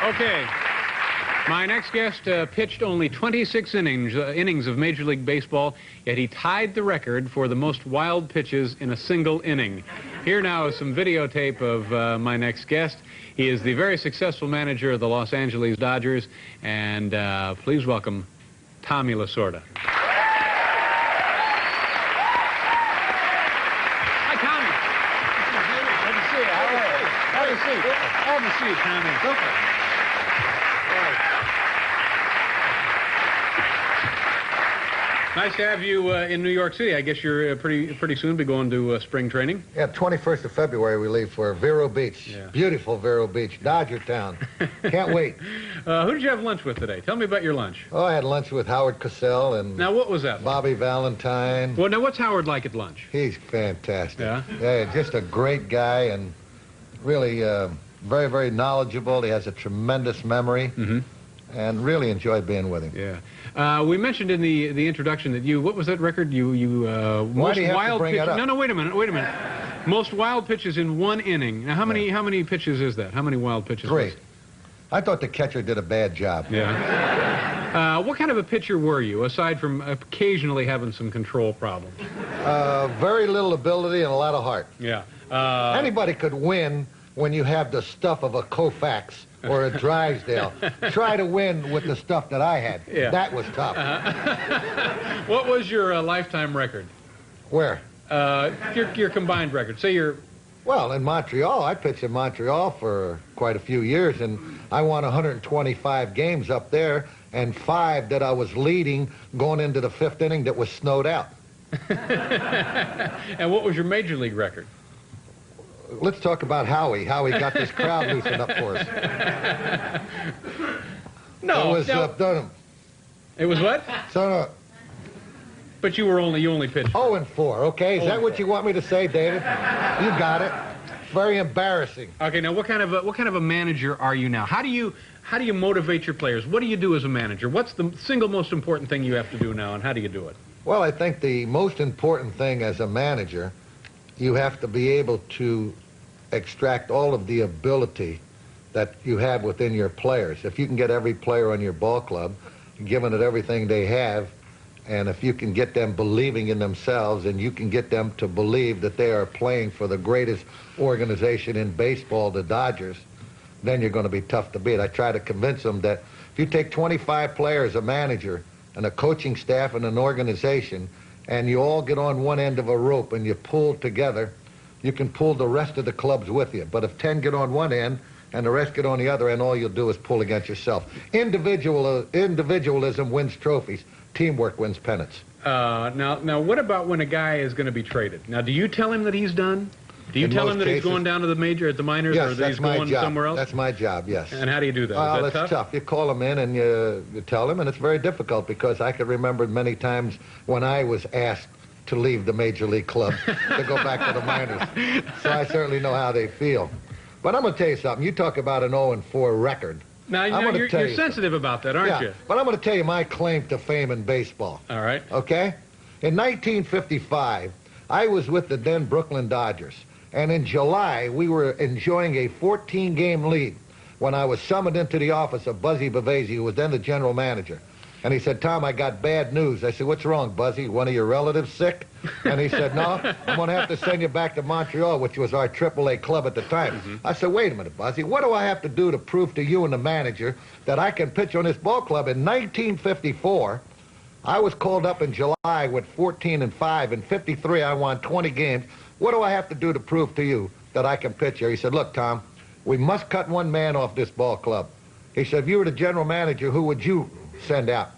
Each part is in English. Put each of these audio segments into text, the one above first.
Okay. My next guest pitched only 26 innings of Major League Baseball, yet he tied the record for the most wild pitches in a single inning. Here now is some videotape of my next guest. He is the very successful manager of the Los Angeles Dodgers, and please welcome Tommy Lasorda. Hi, Tommy. Good to see you. How are you? Have a seat. Have a seat, Tommy. Okay. Nice to have you in New York City. I guess you're pretty soon be going to spring training. Yeah, 21st of February we leave for Vero Beach. Yeah. Beautiful Vero Beach, Dodger Town. Can't wait. Who did you have lunch with today? Tell me about your lunch. Oh, I had lunch with Howard Cosell and Now, what was that like? Bobby Valentine. Well, now, what's Howard like at lunch? He's fantastic. Yeah? Yeah, just a great guy and really very, very knowledgeable. He has a tremendous memory. Mm-hmm. And really enjoyed being with him. Yeah. We mentioned in the introduction that what was that record? Why do you have to bring it up? No, wait a minute. Most wild pitches in one inning. Now, how many pitches is that? How many wild pitches? 3. I thought the catcher did a bad job. Yeah. What kind of a pitcher were you, aside from occasionally having some control problems? Very little ability and a lot of heart. Yeah. Anybody could win when you have the stuff of a Koufax or a Drysdale. Try to win with the stuff that I had. Yeah. That was tough. What was your lifetime record? Where? Your combined record. Say your... Well, in Montreal. I pitched in Montreal for quite a few years, and I won 125 games up there, and 5 that I was leading going into the 5th inning that was snowed out. And what was your Major League record? Let's talk about Howie. Howie got this crowd loosened up for us. No, it was Dunham. It was what? So, but you only pitched. 0-4. Okay, is that what you want me to say, David? You got it. Very embarrassing. Okay, now what kind of a manager are you now? How do you motivate your players? What do you do as a manager? What's the single most important thing you have to do now, and how do you do it? Well, I think the most important thing as a manager, you have to be able to extract all of the ability that you have within your players. If you can get every player on your ball club, giving it everything they have, and if you can get them believing in themselves and you can get them to believe that they are playing for the greatest organization in baseball, the Dodgers, then you're going to be tough to beat. I try to convince them that if you take 25 players, a manager, and a coaching staff and an organization, and you all get on one end of a rope and you pull together, you can pull the rest of the clubs with you. But if 10 get on one end and the rest get on the other end, all you'll do is pull against yourself. Individualism wins trophies. Teamwork wins pennants. Now, what about when a guy is going to be traded? Now, do you tell him that he's done? Do you tell him that he's going down to the minors, yes, or that he's going somewhere else? That's my job, yes. And how do you do that? Well, is that tough? You call him in and you tell him, and it's very difficult because I can remember many times when I was asked to leave the Major League club to go back to the minors. So I certainly know how they feel. But I'm going to tell you something. You talk about an 0-4 record. Now you're sensitive about that, aren't you? But I'm going to tell you my claim to fame in baseball. All right. Okay? In 1955, I was with the then Brooklyn Dodgers. And in July, we were enjoying a 14-game lead when I was summoned into the office of Buzzy Bavasi, who was then the general manager. And he said, Tom, I got bad news. I said, what's wrong, Buzzy? One of your relatives sick? And he said, no, I'm going to have to send you back to Montreal, which was our AAA club at the time. Mm-hmm. I said, wait a minute, Buzzy. What do I have to do to prove to you and the manager that I can pitch on this ball club? In 1954, I was called up in July with 14-5. In 53, I won 20 games. What do I have to do to prove to you that I can pitch here? He said, look, Tom, we must cut one man off this ball club. He said, if you were the general manager, who would you send out?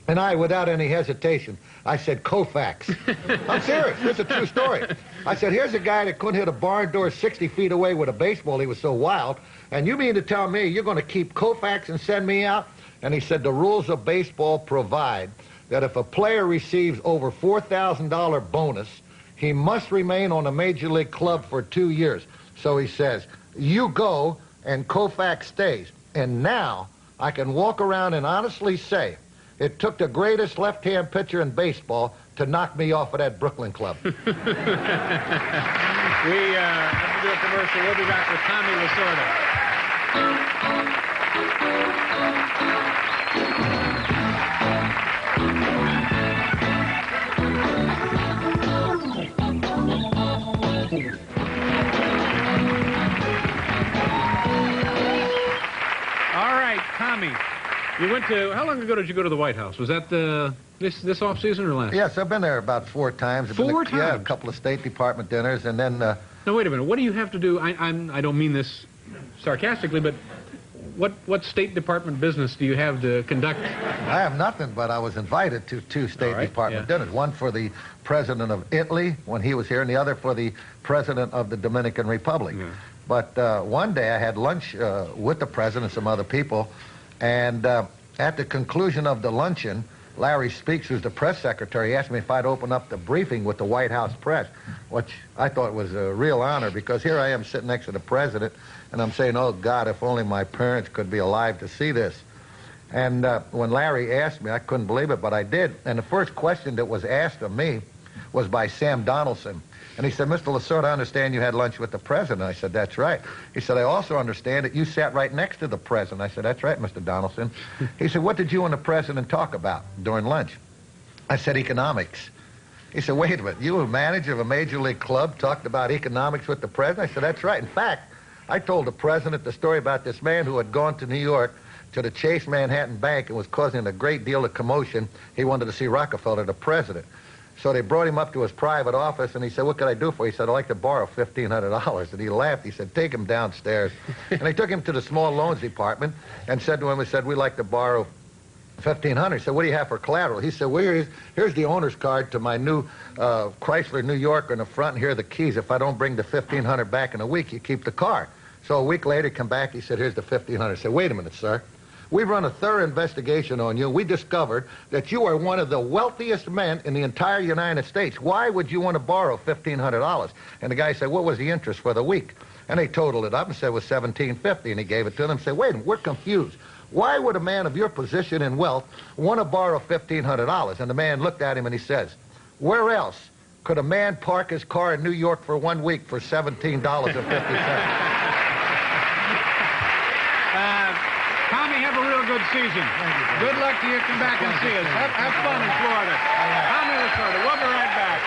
And I, without any hesitation, I said, Koufax. I'm serious. It's a true story. I said, here's a guy that couldn't hit a barn door 60 feet away with a baseball. He was so wild. And you mean to tell me you're going to keep Koufax and send me out? And he said, the rules of baseball provide that if a player receives over $4,000 bonus, he must remain on a Major League club for 2 years. So he says, you go and Koufax stays. And now I can walk around and honestly say it took the greatest left-hand pitcher in baseball to knock me off of that Brooklyn club. We have to do a commercial. We'll be back with Tommy Lasorda. Tommy, you went to, how long ago did you go to the White House? Was that this off-season or last? Yes, I've been there about 4 times. Four times? Yeah, a couple of State Department dinners, and then... Now, wait a minute. What do you have to do? I don't mean this sarcastically, but what State Department business do you have to conduct? I have nothing, but I was invited to 2 State Department dinners. One for the President of Italy when he was here, and the other for the President of the Dominican Republic. Yeah. But one day I had lunch with the President and some other people, and at the conclusion of the luncheon, Larry Speaks, who's the press secretary, asked me if I'd open up the briefing with the White House press, which I thought was a real honor, because here I am sitting next to the President, and I'm saying, oh, God, if only my parents could be alive to see this. And when Larry asked me, I couldn't believe it, but I did. And the first question that was asked of me was by Sam Donaldson. And he said, Mr. Lasorda, I understand you had lunch with the President. I said, that's right. He said, I also understand that you sat right next to the President. I said, that's right, Mr. Donaldson. He said, what did you and the President talk about during lunch? I said, economics. He said, wait a minute, you, a manager of a major league club, talked about economics with the President? I said, that's right. In fact, I told the President the story about this man who had gone to New York to the Chase Manhattan Bank and was causing a great deal of commotion. He wanted to see Rockefeller, the President. So they brought him up to his private office, and he said, what can I do for you? He said, I'd like to borrow $1,500. And he laughed. He said, take him downstairs. And they took him to the small loans department and said to him, we'd like to borrow $1,500. He said, what do you have for collateral? He said, well, here's the owner's card to my new Chrysler New Yorker in the front, and here are the keys. If I don't bring the $1,500 back in a week, you keep the car. So a week later, he come back, he said, here's the $1,500. I said, wait a minute, sir. We've run a thorough investigation on you. We discovered that you are one of the wealthiest men in the entire United States. Why would you want to borrow $1,500? And the guy said, what was the interest for the week? And they totaled it up and said it was $1,750, and he gave it to them and said, wait a minute, we're confused. Why would a man of your position and wealth want to borrow $1,500? And the man looked at him and he says, where else could a man park his car in New York for 1 week for $17.50? Tommy, have a real good season. Good luck to you. Come back and see us. Have fun in Florida. Tommy Lasorda. We'll be right back.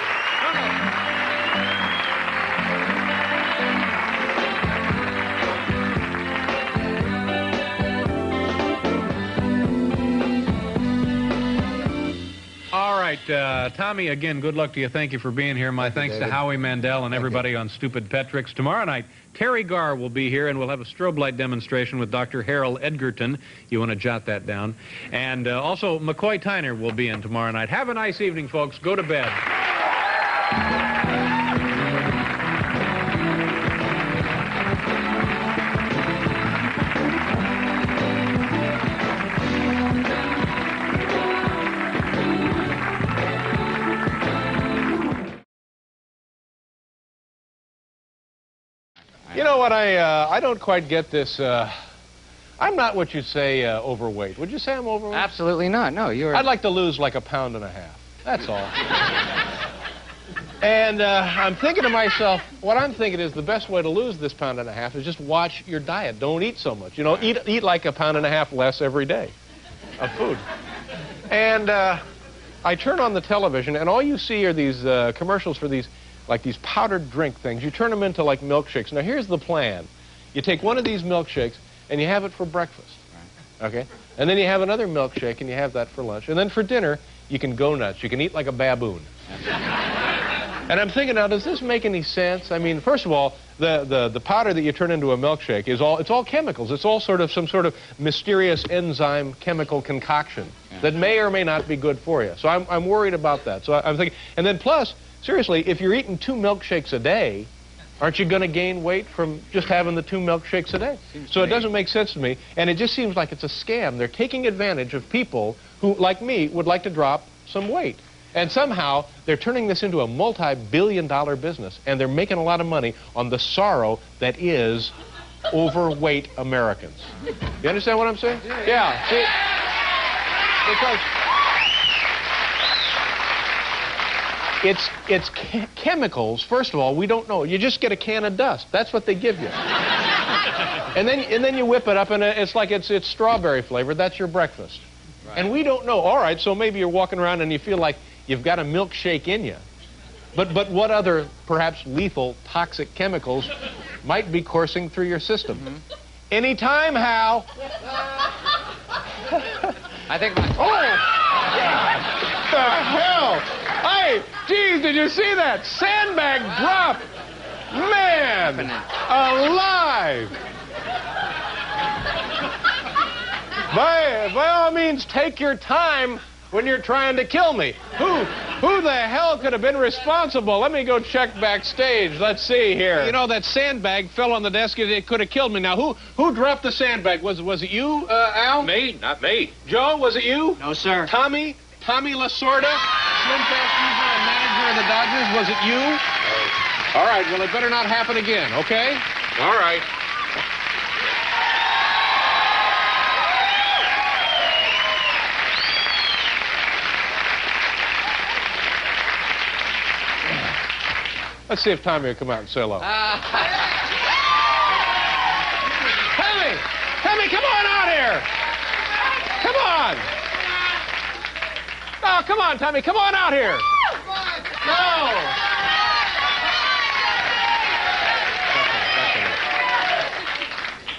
All right, Tommy, again, good luck to you. Thank you for being here. My thanks to Howie Mandel and everybody on Stupid Pet Tricks. Tomorrow night, Terry Garr will be here, and we'll have a strobe light demonstration with Dr. Harold Edgerton. You want to jot that down. And also, McCoy Tyner will be in tomorrow night. Have a nice evening, folks. Go to bed. You know what, I don't quite get this, I'm not what you'd say overweight. Would you say I'm overweight? Absolutely not, no, you're... I'd like to lose like 1.5 pounds. That's all. And I'm thinking to myself, what I'm thinking is the best way to lose this 1.5 pounds is just watch your diet. Don't eat so much. You know, eat like 1.5 pounds less every day of food. And I turn on the television, and all you see are these commercials for these powdered drink things. You turn them into like milkshakes. Now here's the plan. You take one of these milkshakes and you have it for breakfast. Right. Okay? And then you have another milkshake and you have that for lunch. And then for dinner, you can go nuts. You can eat like a baboon. And I'm thinking, now, does this make any sense? I mean, first of all, the powder that you turn into a milkshake is all chemicals. It's all some sort of mysterious enzyme chemical concoction that may or may not be good for you. So I'm worried about that. So I'm thinking, and then plus, seriously, if you're eating 2 milkshakes a day, aren't you going to gain weight from just having the 2 milkshakes a day? So it doesn't make sense to me, and it just seems like it's a scam. They're taking advantage of people who, like me, would like to drop some weight. And somehow, they're turning this into a multi-billion-dollar business, and they're making a lot of money on the sorrow that is overweight Americans. You understand what I'm saying? Yeah, see? Because... It's chemicals, first of all, we don't know. You just get a can of dust. That's what they give you. And then you whip it up, and it's like it's strawberry flavored. That's your breakfast. Right. And we don't know. All right, so maybe you're walking around and you feel like you've got a milkshake in you. But what other, perhaps lethal, toxic chemicals might be coursing through your system? Mm-hmm. Anytime, Hal. I think my... Oh! What the hell? Hey, geez, did you see that? Sandbag drop! Man! Alive! By all means, take your time when you're trying to kill me. Who the hell could have been responsible? Let me go check backstage. Let's see here. You know, that sandbag fell on the desk. It could have killed me. Now, who dropped the sandbag? Was it you, Al? Me, not me. Joe, was it you? No, sir. Tommy Lasorda, Slim Fast user and manager of the Dodgers, was it you? No. All right, well, it better not happen again, okay? All right. Let's see if Tommy will come out and say hello. Tommy, come on out here. Come on. Oh, come on, Tommy, come on out here. No.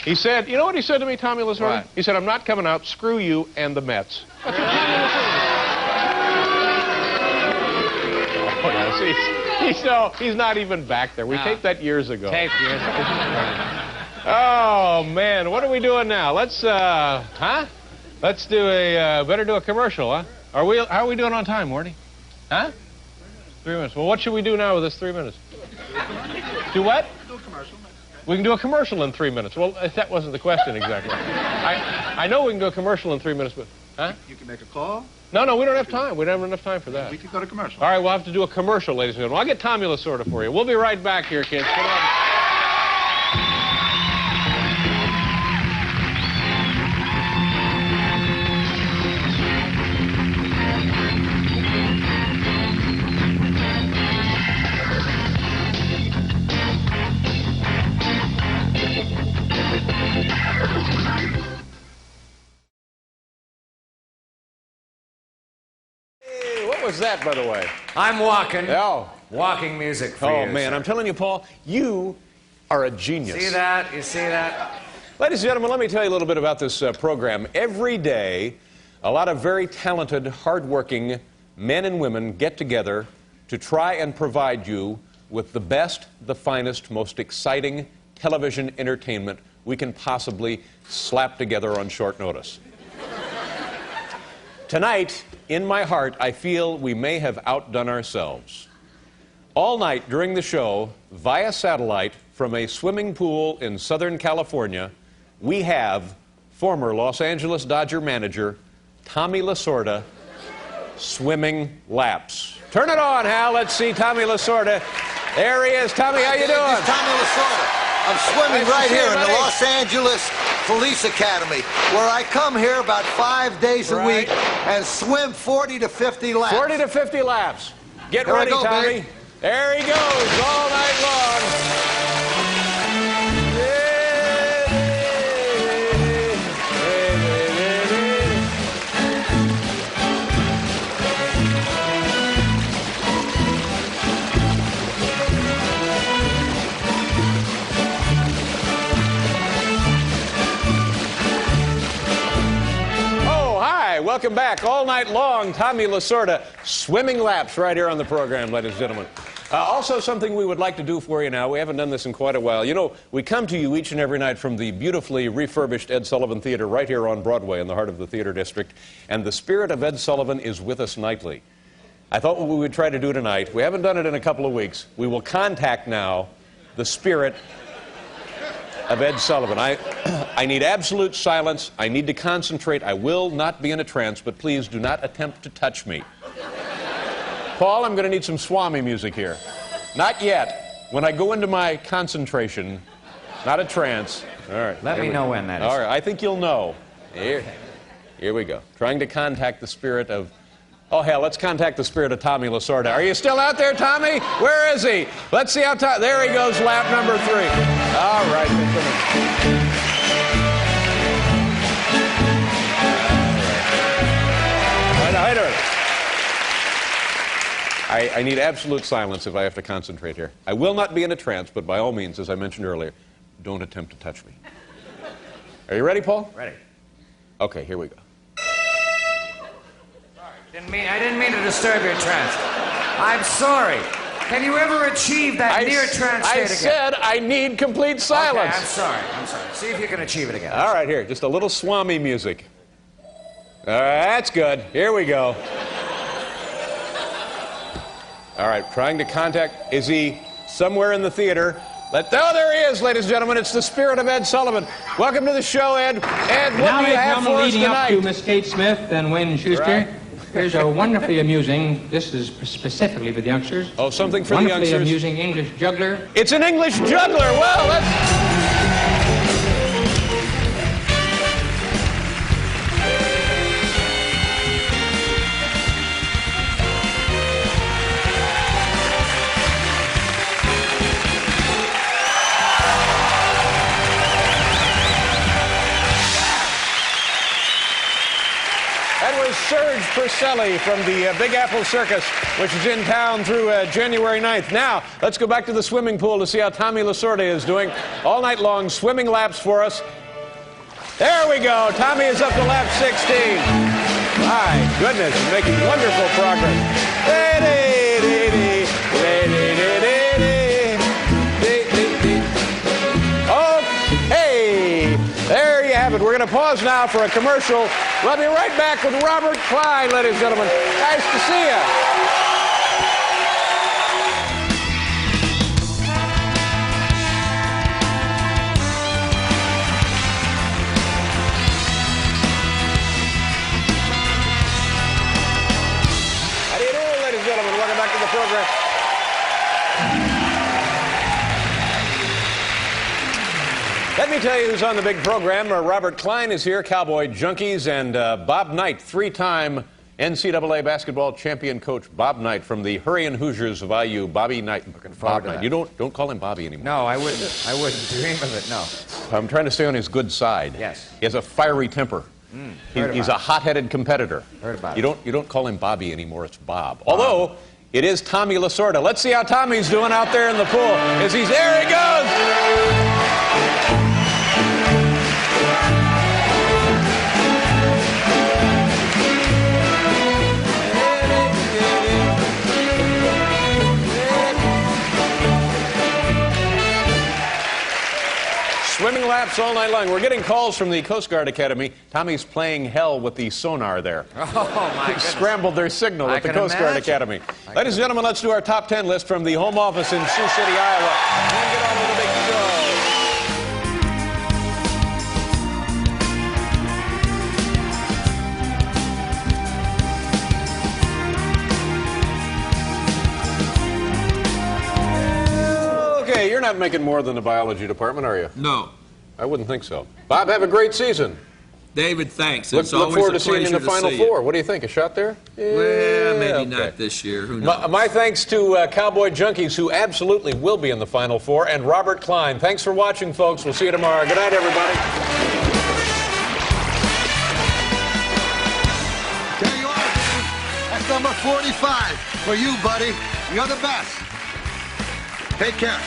He said, you know what he said to me, Tommy Lasorda? What? He said, I'm not coming out, screw you and the Mets. That's what Tommy Lasorda. Oh, yes, he's not even back there. We taped that years ago. Taped years ago. Oh, man, what are we doing now? Let's do better do a commercial, huh? How are we doing on time, Morty? Huh? 3 minutes. Well, what should we do now with this 3 minutes? Do what? Do a commercial. We can do a commercial in 3 minutes. Well, that wasn't the question exactly. I know we can do a commercial in 3 minutes, but... Huh? You can make a call. No, we don't have time. We don't have enough time for that. We can go to commercial. All right, we'll have to do a commercial, ladies and gentlemen. I'll get Tommy Lasorda for you. We'll be right back here, kids. Come on. What was that, by the way? I'm walking. Oh. Walking music for you. Oh, man, sir. I'm telling you, Paul, you are a genius. See that? You see that? Ladies and gentlemen, let me tell you a little bit about this program. Every day, a lot of very talented, hardworking men and women get together to try and provide you with the best, the finest, most exciting television entertainment we can possibly slap together on short notice. Tonight, in my heart, I feel we may have outdone ourselves. All night during the show, via satellite from a swimming pool in Southern California, we have former Los Angeles Dodger manager Tommy Lasorda swimming laps. Turn it on, Hal. Let's see Tommy Lasorda. There he is. Tommy, how you doing? This is Tommy Lasorda. I'm swimming right here in the Los Angeles Police Academy, where I come here about 5 days a week and swim 40 to 50 laps. 40 to 50 laps. Get Here I ready, go, Tommy. babe. There he goes all night long. Welcome back. All night long, Tommy Lasorda swimming laps right here on the program, ladies and gentlemen. Also, something we would like to do for you now. We haven't done this in quite a while. You know, we come to you each and every night from the beautifully refurbished Ed Sullivan Theater right here on Broadway in the heart of the theater district. And the spirit of Ed Sullivan is with us nightly. I thought what we would try to do tonight, we haven't done it in a couple of weeks, we will contact now the spirit of Ed Sullivan. I need absolute silence. I need to concentrate. I will not be in a trance, but please do not attempt to touch me. Paul, I'm going to need some Swami music here. Not yet. When I go into my concentration, not a trance. All right. Let me know when that is. All right. I think you'll know. Here we go. Trying to contact the spirit of Oh, hell, let's contact the spirit of Tommy Lasorda. Are you still out there, Tommy? Where is he? Let's see how there he goes, lap number 3. All right, I need absolute silence if I have to concentrate here. I will not be in a trance, but by all means, as I mentioned earlier, don't attempt to touch me. Are you ready, Paul? Ready. Okay, here we go. I didn't mean to disturb your trance. I'm sorry. Can you ever achieve that near trance state again? I said I need complete silence. Okay, I'm sorry. See if you can achieve it again. All right, here, just a little Swami music. All right, that's good. Here we go. All right, trying to contact. Is he somewhere in the theater? Oh, there he is, ladies and gentlemen. It's the spirit of Ed Sullivan. Welcome to the show, Ed. Ed, what do you have for us leading tonight? up to Miss Kate Smith and Wayne Schuster. Right. Here's a wonderfully amusing, this is specifically for the youngsters. Oh, something for the youngsters. Wonderfully amusing English juggler. It's an English juggler. Well, that's... Serge Purcelli from the Big Apple Circus, which is in town through January 9th. Now, let's go back to the swimming pool to see how Tommy Lasorda is doing. All night long, swimming laps for us. There we go. Tommy is up to lap 16. My goodness, he's making wonderful progress. Okay, there you have it. We're going to pause now for a commercial. We'll be right back with Robert Klein, ladies and gentlemen. Nice to see you. How do you do, ladies and gentlemen? Welcome back to the program. Let me tell you who's on the big program. Robert Klein is here, Cowboy Junkies, and Bob Knight, 3-time NCAA basketball champion coach Bob Knight from the Hurricane Hoosiers of IU. Bobby Knight. Looking forward Bob to Knight. that. You don't call him Bobby anymore. No, I wouldn't. I wouldn't dream of it, no. I'm trying to stay on his good side. Yes. He has a fiery temper. He's a hot-headed competitor. Heard about You don't call him Bobby anymore. It's Bob. Although it is Tommy Lasorda. Let's see how Tommy's doing out there in the pool. There he goes. Swimming laps all night long. We're getting calls from the Coast Guard Academy. Tommy's playing hell with the sonar there. Oh, my goodness. Scrambled their signal at the Coast Guard Academy. Ladies and gentlemen, let's do our top 10 list from the home office in Sioux City, Iowa. And get on with the big show. Okay, you're not making more than the biology department, are you? No. I wouldn't think so. Bob, have a great season. David, thanks. Look It's always forward a to seeing you in pleasure the to Final see you. Four. What do you think? A shot there? Well, maybe okay. not this year. Who knows? My thanks to Cowboy Junkies, who absolutely will be in the Final Four, and Robert Klein. Thanks for watching, folks. We'll see you tomorrow. Good night, everybody. Tell you what, that's number 45 for you, buddy. You're the best. Take care.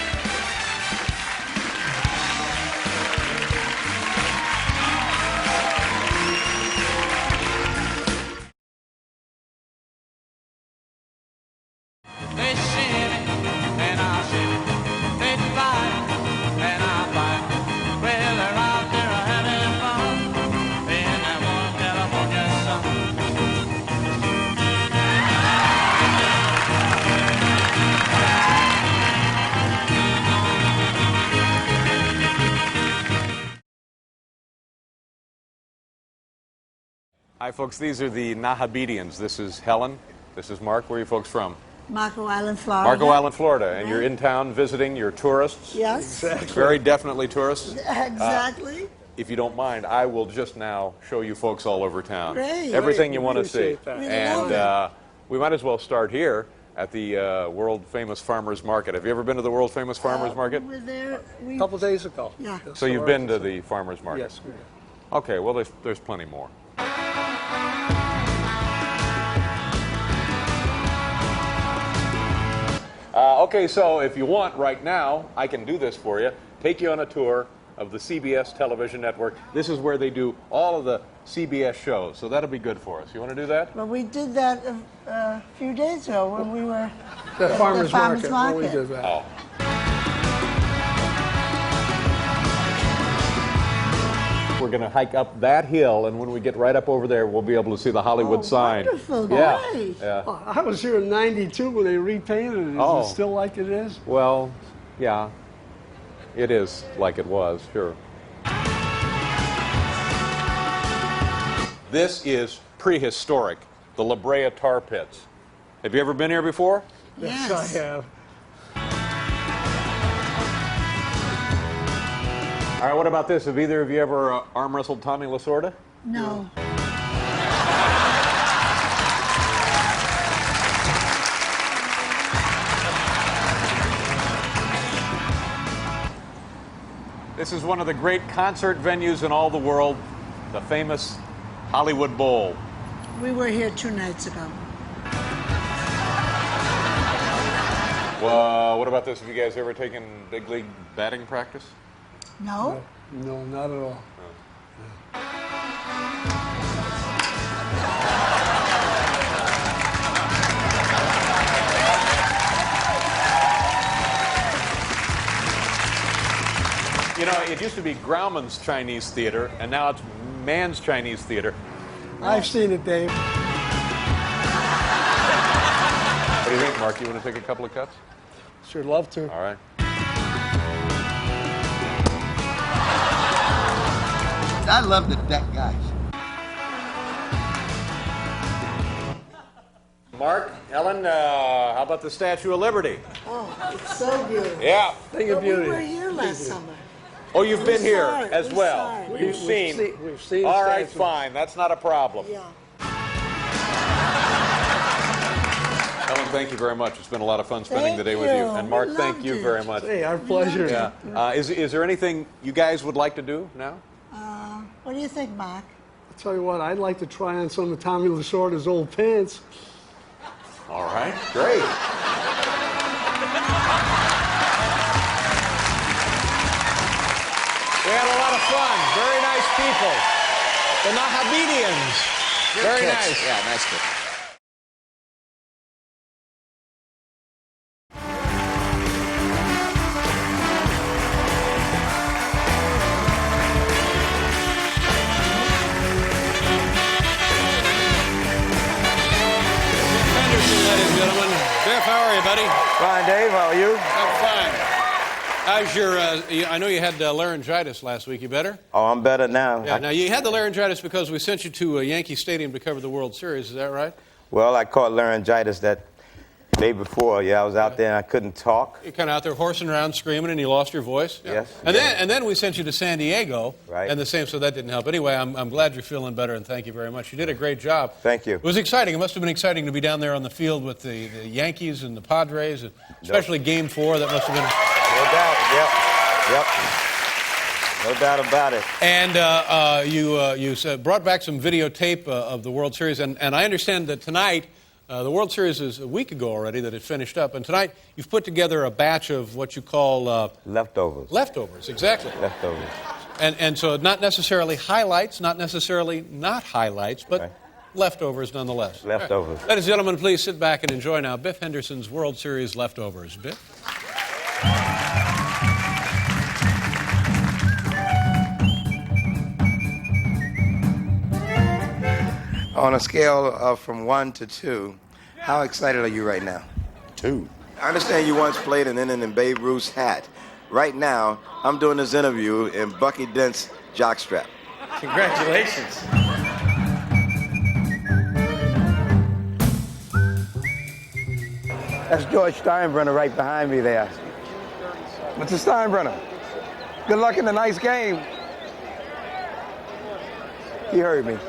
They shimmy, and I'll shimmy. They fly, and I'll fly. Well, they're out there having fun in that warm California sun. Hi, folks. These are the Nahabedians. This is Helen. This is Mark. Where are you folks from? Marco Island, Florida. Marco Island, Florida. And you're in town visiting your tourists? Yes. Very definitely tourists. Exactly. if you don't mind, I will just now show you folks all over town. Great. Everything you want to see. Appreciate that. We And love we might as well start here at the world-famous Farmers Market. Have you ever been to the world-famous Farmers Market? We were there. A couple days ago. Yeah. So you've been to the Farmers Market? Yes, we have. Okay, well, there's plenty more. Okay, so if you want right now, I can do this for you. Take you on a tour of the CBS television network. This is where they do all of the CBS shows, so that'll be good for us. You want to do that? Well, we did that a few days ago when we were The at farmer's the farmer's market. market. We did that. Oh. We're going to hike up that hill, and when we get right up over there, we'll be able to see the Hollywood sign. Wonderful. Yeah. Great. Yeah. Oh, I was here in '92 when they repainted it. Is Oh. it still like it is? Well, yeah, it is like it was, sure. This is prehistoric, the La Brea tar pits. Have you ever been here before? Yes. I have. All right, what about this? Have either of you ever arm wrestled Tommy Lasorda? No. This is one of the great concert venues in all the world, the famous Hollywood Bowl. We were here 2 nights ago. Well, what about this? Have you guys ever taken big league batting practice? No? No, not at all. You know, it used to be Grauman's Chinese Theater, and now it's Mann's Chinese Theater. I've seen it, Dave. What do you think, Mark? You want to take a couple of cuts? Sure love to. All right. I love the deck guys. Mark, Ellen, how about the Statue of Liberty? Oh, it's so beautiful. Yeah. Thing of But we beauty. were here last summer. Oh, you've been We here saw it. as We well. saw it. You've seen. We've seen All right, statues. fine. That's not a problem. Yeah. Ellen, thank you very much. It's been a lot of fun spending Thank the day with you. you. And We Mark, thank loved you it. very much. Hey, our pleasure. Yeah. Is there anything you guys would like to do now? What do you think, Mark? I'll tell you what, I'd like to try on some of Tommy Lasorda's old pants. All right, great. We had a lot of fun. Very nice people. The Nahabedians. Very nice. Yeah, nice kid. Henderson, ladies and gentlemen. Biff, how are you, buddy? Fine, Dave. How are you? I'm fine. How's your, I know you had laryngitis last week. You better? Oh, I'm better now. Yeah, now you had the laryngitis because we sent you to Yankee Stadium to cover the World Series. Is that right? Well, I caught laryngitis that day before. Yeah, I was out there and I couldn't talk. You're kind of out there horsing around, screaming, and you lost your voice. Yes. And then we sent you to San Diego. Right. And the same, so that didn't help. Anyway, I'm glad you're feeling better, and thank you very much. You did a great job. Thank you. It was exciting. It must have been exciting to be down there on the field with the Yankees and the Padres, and especially Game 4. That must have been. No doubt. Yep. No doubt about it. And you brought back some videotape of the World Series, and I understand that tonight. The World Series is a week ago already that it finished up, and tonight you've put together a batch of what you call Leftovers. leftovers, exactly. Leftovers. And so not necessarily highlights, not necessarily not highlights, but Right. leftovers nonetheless. Leftovers. All right. Ladies and gentlemen, please sit back and enjoy now Biff Henderson's World Series leftovers. Biff? On a scale of from 1 to 2, how excited are you right now? 2. I understand you once played an inning in Babe Ruth's hat. Right now, I'm doing this interview in Bucky Dent's jockstrap. Congratulations. That's George Steinbrenner right behind me there. Mr. Steinbrenner, good luck in the nice game. He heard me. He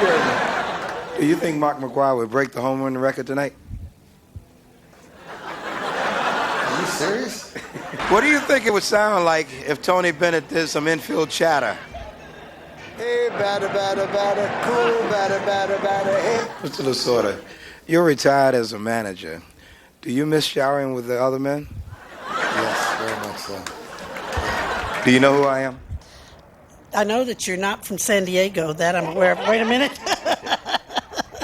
heard me. Do you think Mark McGwire would break the home run record tonight? Are you serious? What do you think it would sound like if Tony Bennett did some infield chatter? Hey, batter, batter, batter, cool, batter, batter, batter, hey. Mr. Lasorda, you're retired as a manager. Do you miss showering with the other men? Yes, very much so. Do you know who I am? I know that you're not from San Diego. That I'm aware of. Wait a minute.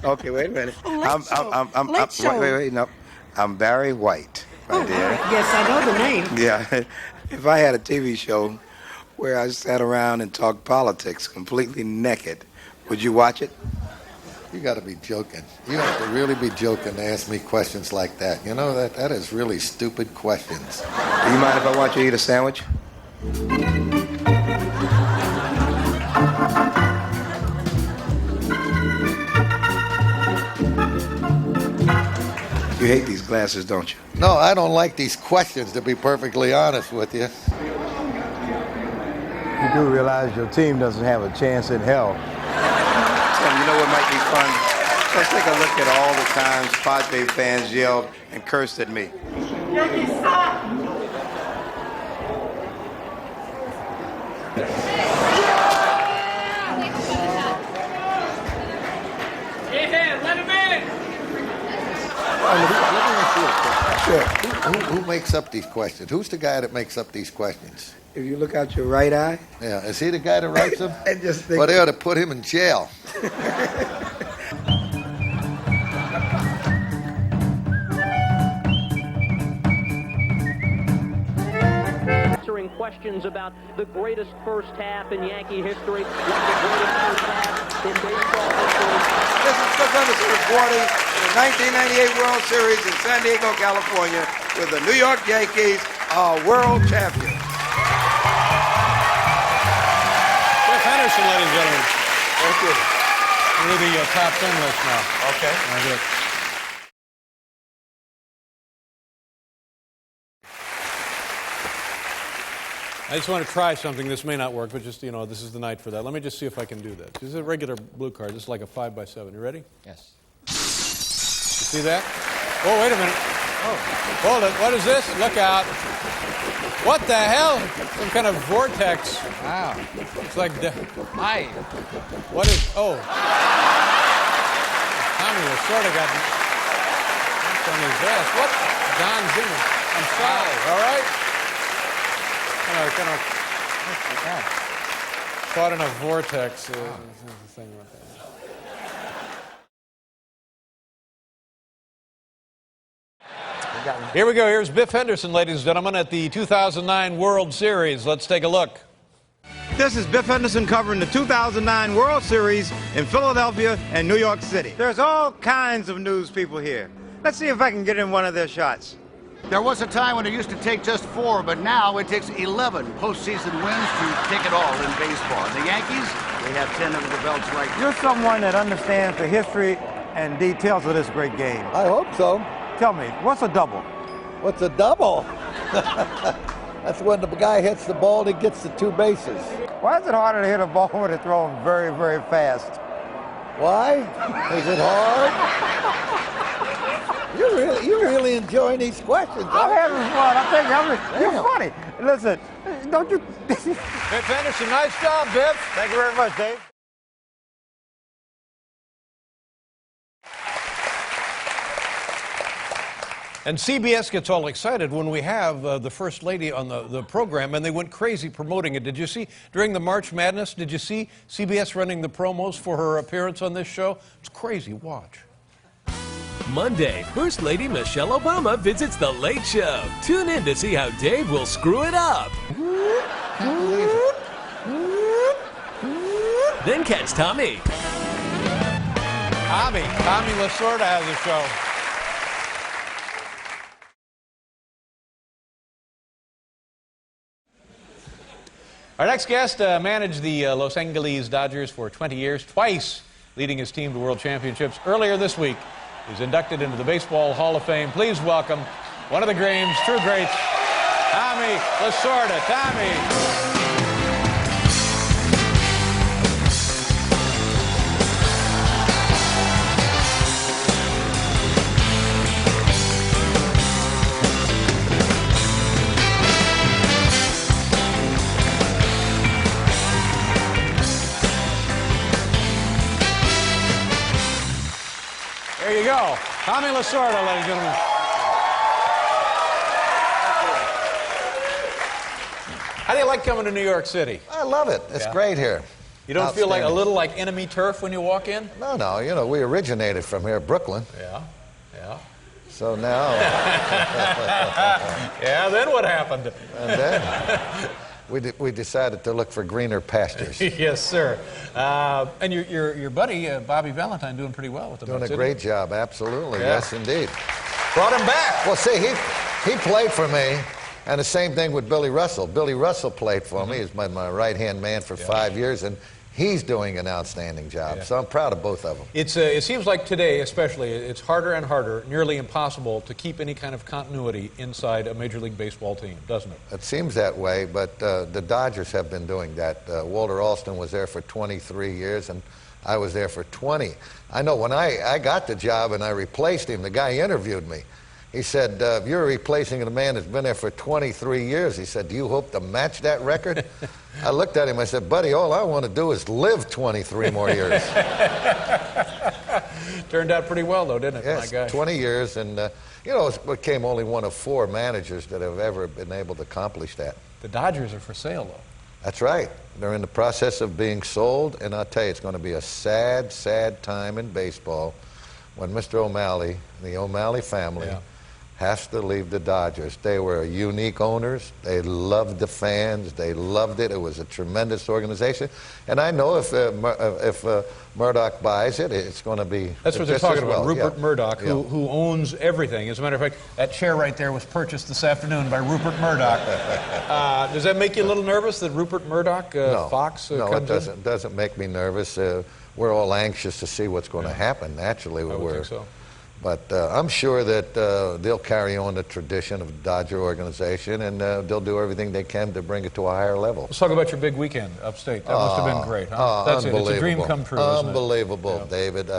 Okay, wait a minute. Late show. Wait, no. I'm Barry White, my dear. Yes, I know the name. Yeah. If I had a TV show where I sat around and talked politics completely naked, would you watch it? You got to be joking. You have to really be joking to ask me questions like that. You know, that is really stupid questions. Do you mind if I watch you eat a sandwich? You hate these glasses, don't you? No, I don't like these questions, to be perfectly honest with you. You do realize your team doesn't have a chance in hell. Tim, you know what might be fun? Let's take a look at all the times Padre fans yelled and cursed at me. Yankees suck! Yeah, Letterman! Sure. Who makes up these questions? Who's the guy that makes up these questions? If you look out your right eye. Yeah, is he the guy that writes them? I just think. Well, they ought to put him in jail. Answering questions about the greatest first half in Yankee history, like the greatest first half in baseball history. This is Biff Henderson reporting the 1998 World Series in San Diego, California, with the New York Yankees, world champions. Biff Henderson, ladies and gentlemen. Thank you. We're the top 10 list now. Okay. Very good. I just want to try something. This may not work, but just, you know, this is the night for that. Let me just see if I can do that. This is a regular blue card. This is like a 5x7. You ready? Yes. You see that? Oh, wait a minute. Oh, hold it. What is this? Look out. What the hell? Some kind of vortex. Wow. It's like... Hi. What is... Oh. Tommy Lasorda got knocked on his ass. What? Don Zimmer. I'm sorry. All right? Kind of caught in a vortex. Thing about that. Here we go. Here's Biff Henderson, ladies and gentlemen, at the 2009 World Series. Let's take a look. This is Biff Henderson covering the 2009 World Series in Philadelphia and New York City. There's all kinds of news people here. Let's see if I can get in one of their shots. There was a time when it used to take just 4, but now it takes 11 postseason wins to take it all in baseball. The Yankees, they have 10 under the belts right now. You're someone that understands the history and details of this great game. I hope so. Tell me, what's a double? What's a double? That's when the guy hits the ball and he gets the 2 bases. Why is it harder to hit a ball when it's thrown very, very fast? Why? Is it hard? You're really enjoying these questions. I'm having fun. I'm thinking, you're funny. Listen, don't you... Biff Henderson, nice job, Biff. Thank you very much, Dave. And CBS gets all excited when we have the First Lady on the program, and they went crazy promoting it. Did you see, during the March Madness, did you see CBS running the promos for her appearance on this show? It's crazy. Watch. Monday, First Lady Michelle Obama visits The Late Show. Tune in to see how Dave will screw it up. Then catch Tommy. Tommy Lasorda has a show. Our next guest managed the Los Angeles Dodgers for 20 years, twice leading his team to world championships. Earlier this week, he was inducted into the Baseball Hall of Fame. Please welcome one of the game's true greats, Tommy Lasorda. Tommy. you go. Tommy Lasorda, ladies and gentlemen. How do you like coming to New York City? I love it. It's great here. You don't feel like a little like enemy turf when you walk in? No, you know, we originated from here, Brooklyn. Yeah. So now... Yeah, then what happened? And then we decided to look for greener pastures. Yes, sir. And your buddy, Bobby Valentine, doing pretty well with the Doing Mets, a great job, absolutely. Yeah. Yes, indeed. Brought him back. Well, see, he played for me, and the same thing with Billy Russell. Billy Russell played for me. He's my right-hand man for 5 years, and he's doing an outstanding job. So I'm proud of both of them. It seems like today, especially, it's harder and harder, nearly impossible, to keep any kind of continuity inside a Major League Baseball team, doesn't it? It seems that way, but the Dodgers have been doing that. Walter Alston was there for 23 years, and I was there for 20. I know when I got the job and I replaced him, the guy interviewed me. He said, you're replacing a man that's been there for 23 years. He said, do you hope to match that record? I looked at him, I said, buddy, all I want to do is live 23 more years. Turned out pretty well, though, didn't it? Yes, My gosh. 20 years, and you know, it became only one of 4 managers that have ever been able to accomplish that. The Dodgers are for sale, though. That's right. They're in the process of being sold, and I'll tell you, it's going to be a sad, sad time in baseball when Mr. O'Malley, the O'Malley family, has to leave the Dodgers. They were unique owners. They loved the fans. They loved it. It was a tremendous organization. And I know if Murdoch buys it, it's going to be That's what they're just as talking about, well. Rupert Murdoch, who owns everything. As a matter of fact, that chair right there was purchased this afternoon by Rupert Murdoch. Does that make you a little nervous that Rupert Murdoch, Fox, no, comes it in? doesn't make me nervous. We're all anxious to see what's going to happen. Naturally, I would think so. But I'm sure that they'll carry on the tradition of the Dodger organization, and they'll do everything they can to bring it to a higher level. Let's talk about your big weekend upstate. That must have been great, huh? That's it. It's a dream come true, isn't it? Unbelievable, David.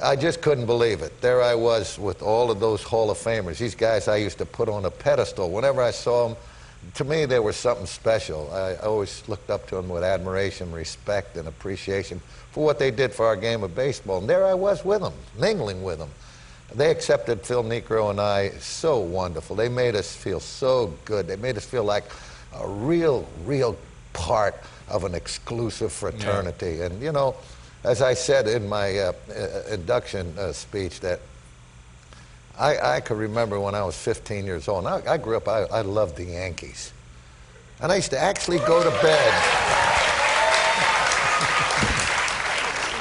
I just couldn't believe it. There I was with all of those Hall of Famers. These guys I used to put on a pedestal. Whenever I saw them, to me, they were something special. I always looked up to them with admiration, respect, and appreciation for what they did for our game of baseball. And there I was with them, mingling with them. They accepted Phil Niekro and I so wonderful. They made us feel so good. They made us feel like a real part of an exclusive fraternity. Yeah. And, you know, as I said in my induction speech, that I could remember when I was 15 years old. And I grew up, I loved the Yankees. And I used to actually go to bed.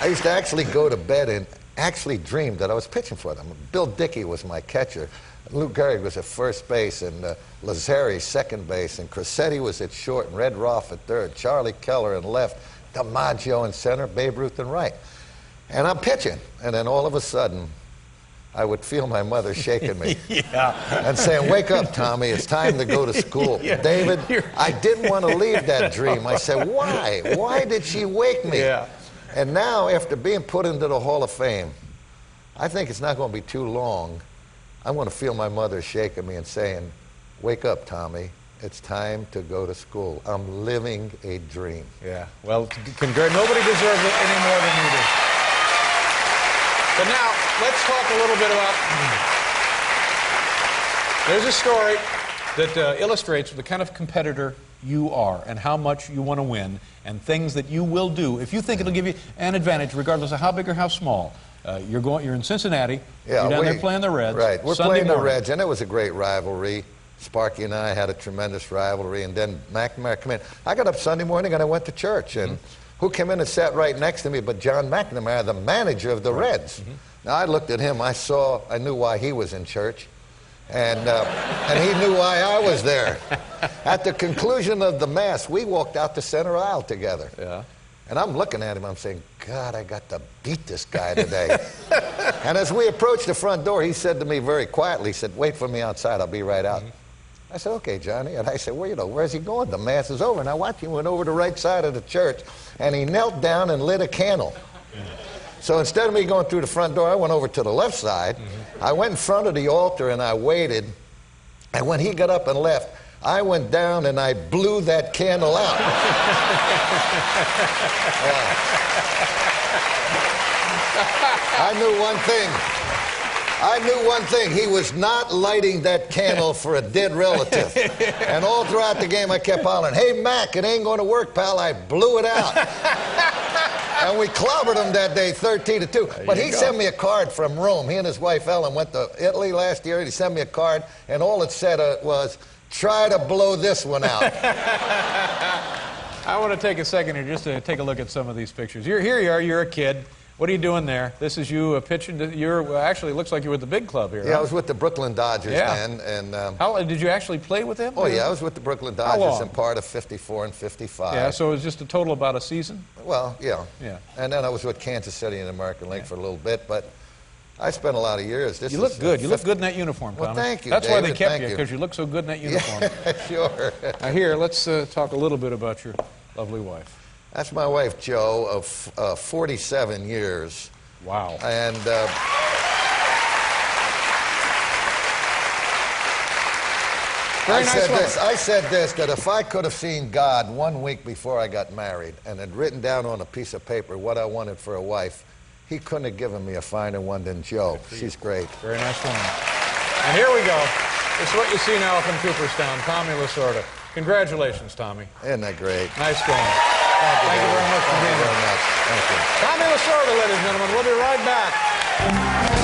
I used to actually go to bed and actually dreamed that I was pitching for them. Bill Dickey was my catcher. Lou Gehrig was at first base, and Lazzari second base, and Crissetti was at short, and Red Rolfe at third, Charlie Keller in left, DiMaggio in center, Babe Ruth in right. And I'm pitching, and then all of a sudden, I would feel my mother shaking me and saying, wake up, Tommy, it's time to go to school. David, I didn't want to leave that dream. I said, why? Why did she wake me? And now, after being put into the Hall of Fame, I think it's not going to be too long. I'm going to feel my mother shaking me and saying, wake up, Tommy. It's time to go to school. I'm living a dream. Yeah, well, nobody deserves it any more than you do. But now, let's talk a little bit about... There's a story that illustrates the kind of competitor you are and how much you want to win and things that you will do if you think it'll give you an advantage regardless of how big or how small. You're in Cincinnati. You're down there playing the Reds. Right, we're Sunday playing the morning. Reds, and it was a great rivalry. Sparky and I had a tremendous rivalry, and then McNamara came in. I got up Sunday morning and I went to church, and who came in and sat right next to me but John McNamara, the manager of the Reds. Now I looked at him, I knew why he was in church. And he knew why I was there. At the conclusion of the Mass, we walked out the center aisle together. Yeah. And I'm looking at him, I'm saying, God, I got to beat this guy today. And as we approached the front door, he said to me very quietly, he said, wait for me outside, I'll be right out. I said, okay, Johnny. And I said, well, you know, where's he going? The Mass is over. And I watched him went over the right side of the church, and he knelt down and lit a candle. So instead of me going through the front door, I went over to the left side. I went in front of the altar and I waited. And when he got up and left, I went down and I blew that candle out. I knew one thing. I knew one thing. He was not lighting that candle for a dead relative. And all throughout the game, I kept hollering, "Hey, Mac, it ain't going to work, pal." I blew it out. And we clobbered him that day, 13-2. But he sent me a card from Rome. He and his wife, Ellen, went to Italy last year. He sent me a card, and all it said was, "Try to blow this one out." I want to take a second here just to take a look at some of these pictures. Here you are. You're a kid. What are you doing there? This is you pitching. Actually, it looks like you're with the big club here. Yeah, I was with the Brooklyn Dodgers then. And how did you actually play with them? Oh yeah, I was with the Brooklyn Dodgers in part of '54 and '55. Yeah, so it was just a total about a season. Well, yeah. And then I was with Kansas City and American League for a little bit, but I spent a lot of years. You look good. You look good in that uniform, Tommy. Well, thank you, That's David. why they kept you, because you look so good in that uniform. Yeah, sure. Now here, let's talk a little bit about your lovely wife. That's my wife, Joe, of 47 years. Wow. And I said this, that if I could have seen God 1 week before I got married and had written down on a piece of paper what I wanted for a wife, he couldn't have given me a finer one than Joe. She's great. Very nice woman. And here we go. This is what you see now from Cooperstown, Tommy Lasorda. Congratulations, Tommy. Isn't that great? Nice going. Thank you very much for being here. Thank you. Tommy Lasorda, ladies and gentlemen. We'll be right back.